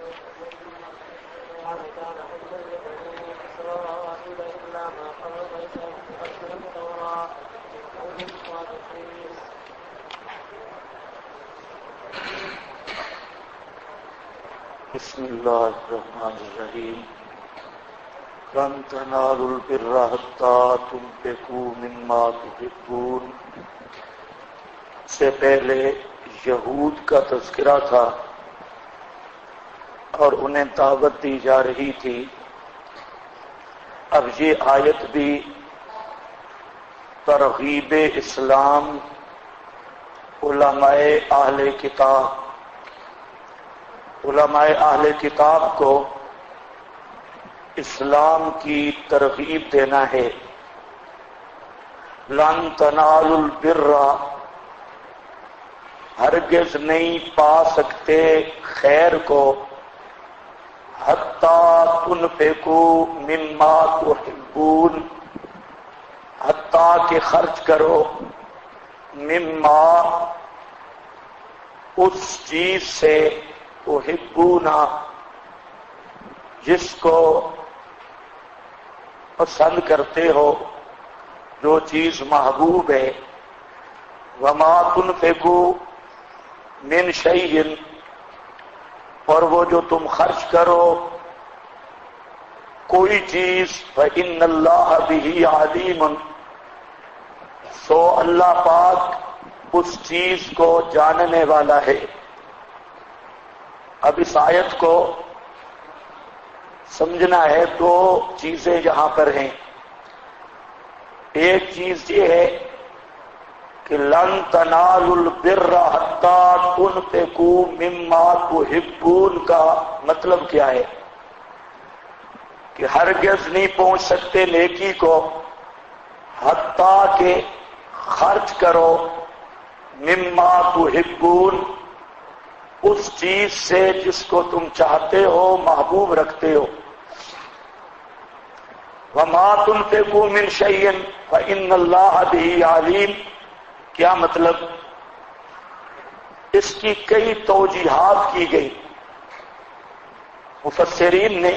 بسم اللہ الرحمن الرحیم لن تنالوا البر حتى تنفقوا مما تحبون سے پہلے یہود کا تذکرہ تھا اور انہیں دعوت دی جا رہی تھی. اب یہ آیت بھی ترغیب اسلام علماء اہل کتاب کو اسلام کی ترغیب دینا ہے. لن تنالوا البر، ہرگز نہیں پا سکتے خیر کو، حتیٰ تنفقوا مما تحبون، حتیٰ کہ خرچ کرو، مما اس چیز سے، تحبون جس کو پسند کرتے ہو، جو چیز محبوب ہے. وما تنفقوا من شیء، اور وہ جو تم خرچ کرو کوئی چیز، فإن اللہ بہ علیم، سو اللہ پاک اس چیز کو جاننے والا ہے. اب اس آیت کو سمجھنا ہے. دو چیزیں یہاں پر ہیں. ایک چیز یہ ہے کہ لن تنالوا البر حتى تنفقوا مما تحبون کا مطلب کیا ہے؟ کہ ہرگز نہیں پہنچ سکتے نیکی کو حتیٰ کہ خرچ کرو، مما تحبون اس چیز سے جس کو تم چاہتے ہو، محبوب رکھتے ہو. وما تنفقوا من شیء فإن اللہ بہ علیم، کیا مطلب؟ اس کی کئی توجیحات کی گئی مفسرین نے.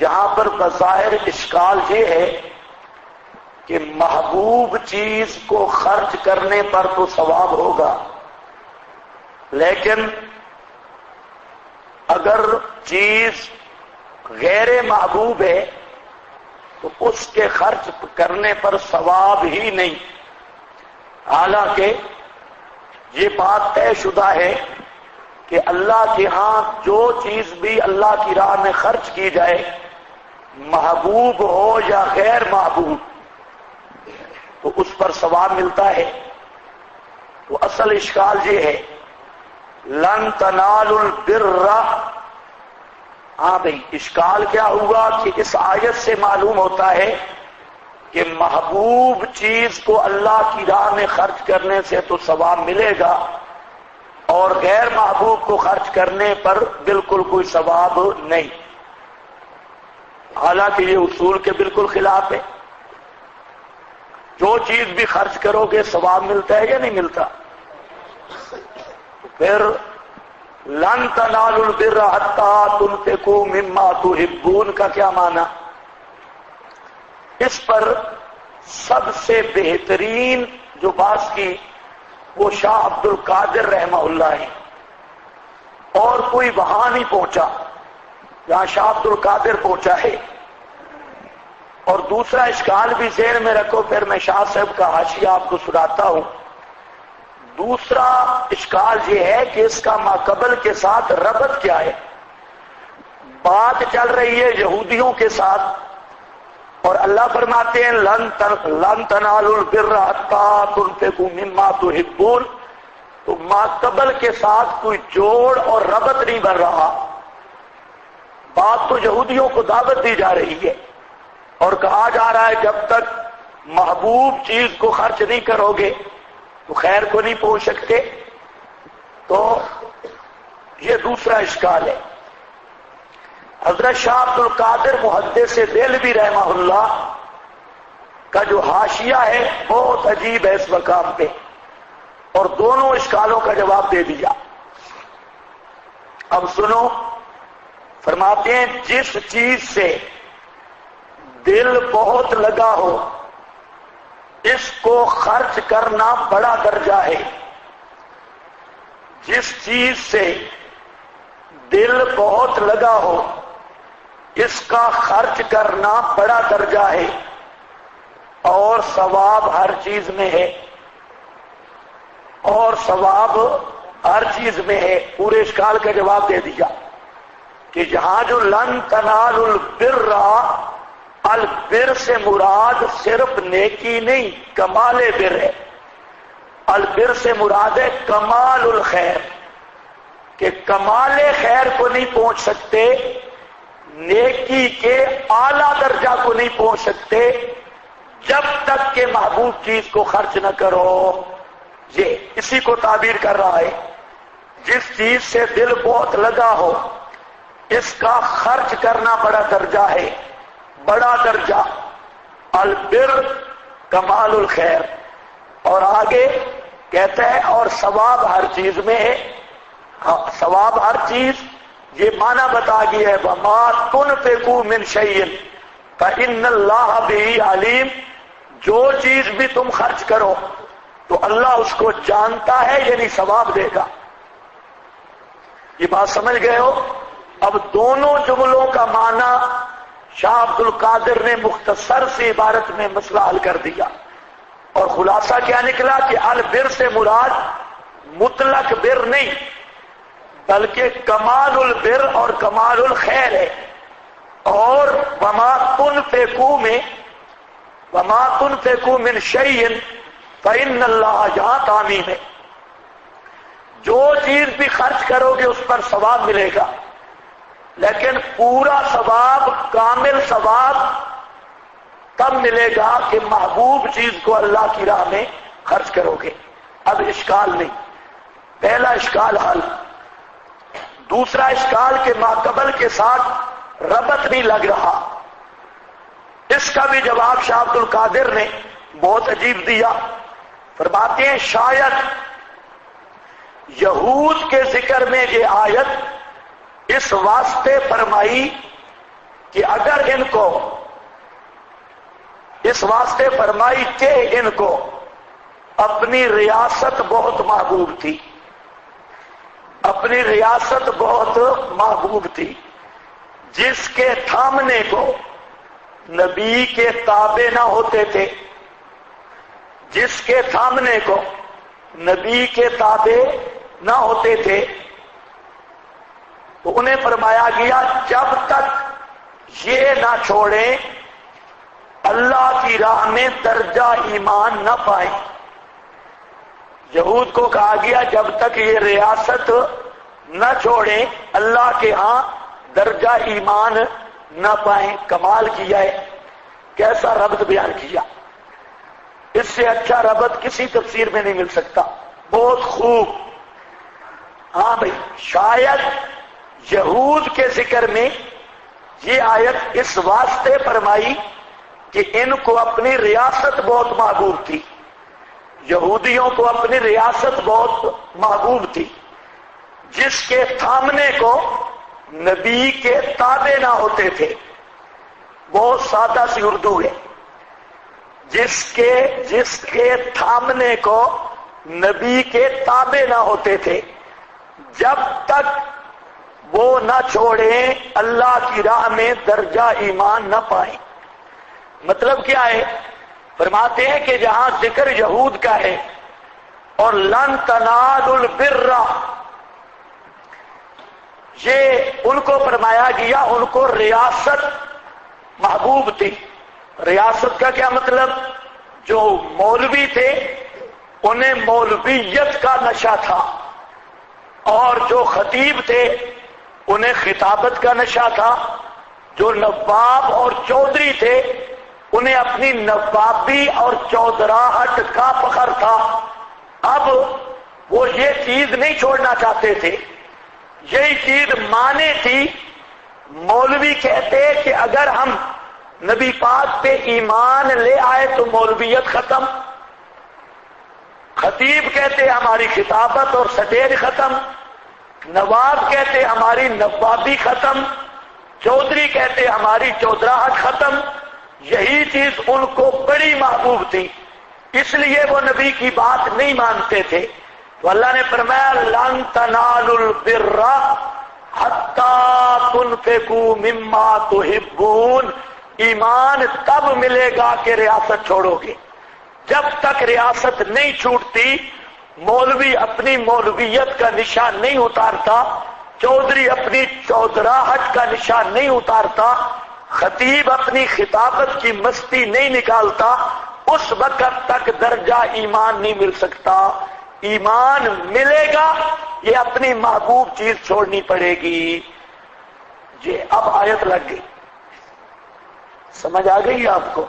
یہاں پر بظاہر اشکال یہ ہے کہ محبوب چیز کو خرچ کرنے پر تو ثواب ہوگا، لیکن اگر چیز غیر محبوب ہے تو اس کے خرچ کرنے پر ثواب ہی نہیں. حالانکہ یہ بات طے شدہ ہے کہ اللہ کے ہاں جو چیز بھی اللہ کی راہ میں خرچ کی جائے، محبوب ہو یا غیر محبوب، تو اس پر ثواب ملتا ہے. تو اصل اشکال یہ ہے لن تنالوا البر. ہاں بھئی، اشکال کیا ہوا کہ اس آیت سے معلوم ہوتا ہے کہ محبوب چیز کو اللہ کی راہ میں خرچ کرنے سے تو ثواب ملے گا، اور غیر محبوب کو خرچ کرنے پر بالکل کوئی ثواب نہیں. حالانکہ یہ اصول کے بالکل خلاف ہے. جو چیز بھی خرچ کرو گے ثواب ملتا ہے یا نہیں ملتا؟ پھر لن تنالوا البر حتى تنفقوا مما تحبون کا کیا معنی؟ اس پر سب سے بہترین جو بات کی وہ شاہ عبد القادر رحمہ اللہ ہے، اور کوئی وہاں نہیں پہنچا جہاں شاہ عبد القادر پہنچا ہے. اور دوسرا اشکال بھی ذہن میں رکھو، پھر میں شاہ صاحب کا حاشیہ آپ کو سناتا ہوں. دوسرا اشکال یہ ہے کہ اس کا ماقبل کے ساتھ ربط کیا ہے. بات چل رہی ہے یہودیوں کے ساتھ، اور اللہ فرماتے ہیں لن تنالوا البر حتى تنفقوا مما تحبون. تو ماقبل کے ساتھ کوئی جوڑ اور ربط نہیں بن رہا. بات تو یہودیوں کو دعوت دی جا رہی ہے اور کہا جا رہا ہے جب تک محبوب چیز کو خرچ نہیں کرو گے تو خیر کو نہیں پہنچ سکتے. تو یہ دوسرا اشکال ہے. حضرت شاہ عبد القادر محدث دہلوی رحمہ اللہ کا جو حاشیہ ہے بہت عجیب ہے اس مقام پہ، اور دونوں اشکالوں کا جواب دے دیا. اب سنو، فرماتے ہیں جس چیز سے دل بہت لگا ہو اس کو خرچ کرنا بڑا درجہ ہے. جس چیز سے دل بہت لگا ہو اس کا خرچ کرنا بڑا درجہ ہے اور ثواب ہر چیز میں ہے، اور ثواب ہر چیز میں ہے. پورے اشکال کا جواب دے دیا کہ جہاں جو لن تنالوا البر، البر سے مراد صرف نیکی نہیں، کمال بر ہے. البر سے مراد ہے کمال الخیر، کہ کمال خیر کو نہیں پہنچ سکتے، نیکی کے اعلی درجہ کو نہیں پہنچ سکتے جب تک کہ محبوب چیز کو خرچ نہ کرو. یہ اسی کو تعبیر کر رہا ہے. جس چیز سے دل بہت لگا ہو اس کا خرچ کرنا بڑا درجہ ہے، بڑا درجہ. البر کمال الخیر. اور آگے کہتا ہے اور ثواب ہر چیز میں ہے. ثواب ہر چیز، یہ معنی بتا گیا ہے وَمَا تُنْفِقُوا مِنْ شَيْءٍ فَإِنَّ اللَّهَ بِهِ عَلِيمٌ. جو چیز بھی تم خرچ کرو تو اللہ اس کو جانتا ہے، یعنی ثواب دے گا. یہ بات سمجھ گئے ہو؟ اب دونوں جملوں کا معنی شاہ عبد القادر نے مختصر سی عبارت میں مسئلہ حل کر دیا. اور خلاصہ کیا نکلا کہ البر سے مراد مطلق بر نہیں بلکہ کمال البر اور کمال الخیر ہے. اور وما تنفقوا من شیء فإن اللہ، جہاں تعمیم ہے، جو چیز بھی خرچ کرو گے اس پر ثواب ملے گا، لیکن پورا ثواب، کامل ثواب تب ملے گا کہ محبوب چیز کو اللہ کی راہ میں خرچ کرو گے. اب اشکال نہیں، پہلا اشکال حل. دوسرا اشکال کہ ماقبل کے ساتھ ربط نہیں لگ رہا. اس کا بھی جواب شاہ عبد القادر نے بہت عجیب دیا. فرماتے ہیں شاید یہود کے ذکر میں یہ آیت اس واسطے فرمائی کہ اگر ان کو، اس واسطے فرمائی کہ ان کو اپنی ریاست بہت محبوب تھی، اپنی ریاست بہت محبوب تھی، جس کے تھامنے کو نبی کے تابع نہ ہوتے تھے، جس کے تھامنے کو نبی کے تابع نہ ہوتے تھے. تو انہیں فرمایا گیا جب تک یہ نہ چھوڑیں اللہ کی راہ میں درجہ ایمان نہ پائیں. یہود کو کہا گیا جب تک یہ ریاست نہ چھوڑیں اللہ کے ہاں درجہ ایمان نہ پائیں. کمال کیا ہے، کیسا ربط بیان کیا. اس سے اچھا ربط کسی تفسیر میں نہیں مل سکتا. بہت خوب. ہاں بھائی، شاید یہود کے ذکر میں یہ آیت اس واسطے فرمائی کہ ان کو اپنی ریاست بہت محبوب تھی، یہودیوں کو اپنی ریاست بہت محبوب تھی، جس کے تھامنے کو نبی کے تابع نہ ہوتے تھے. بہت سادہ سی اردو ہے. جس کے تھامنے کو نبی کے تابع نہ ہوتے تھے جب تک وہ نہ چھوڑیں اللہ کی راہ میں درجہ ایمان نہ پائیں. مطلب کیا ہے؟ فرماتے ہیں کہ جہاں ذکر یہود کا ہے اور لن تنالوا البر، یہ ان کو فرمایا گیا، ان کو ریاست محبوب تھی. ریاست کا کیا مطلب؟ جو مولوی تھے انہیں مولویت کا نشہ تھا، اور جو خطیب تھے انہیں خطابت کا نشہ تھا، جو نواب اور چودھری تھے انہیں اپنی نوابی اور چودراہٹ کا فخر تھا. اب وہ یہ چیز نہیں چھوڑنا چاہتے تھے، یہی چیز مانے تھی. مولوی کہتے کہ اگر ہم نبی پاک پہ ایمان لے آئے تو مولویت ختم. خطیب کہتے ہماری خطابت اور سٹیج ختم. نواب کہتے ہماری نوابی ختم، چودھری کہتے ہماری چودراہٹ ختم. یہی چیز ان کو بڑی محبوب تھی، اس لیے وہ نبی کی بات نہیں مانتے تھے. تو اللہ نے فرمایا لن تنالوا البر حتی تنفقوا مما تحبون. ایمان تب ملے گا کہ ریاست چھوڑو گے. جب تک ریاست نہیں چھوٹتی، مولوی اپنی مولویت کا نشان نہیں اتارتا، چودھری اپنی چودراہٹ کا نشان نہیں اتارتا، خطیب اپنی خطابت کی مستی نہیں نکالتا، اس وقت تک درجہ ایمان نہیں مل سکتا. ایمان ملے گا، یہ اپنی محبوب چیز چھوڑنی پڑے گی. جی اب آیت لگ گئی، سمجھ آ گئی آپ کو؟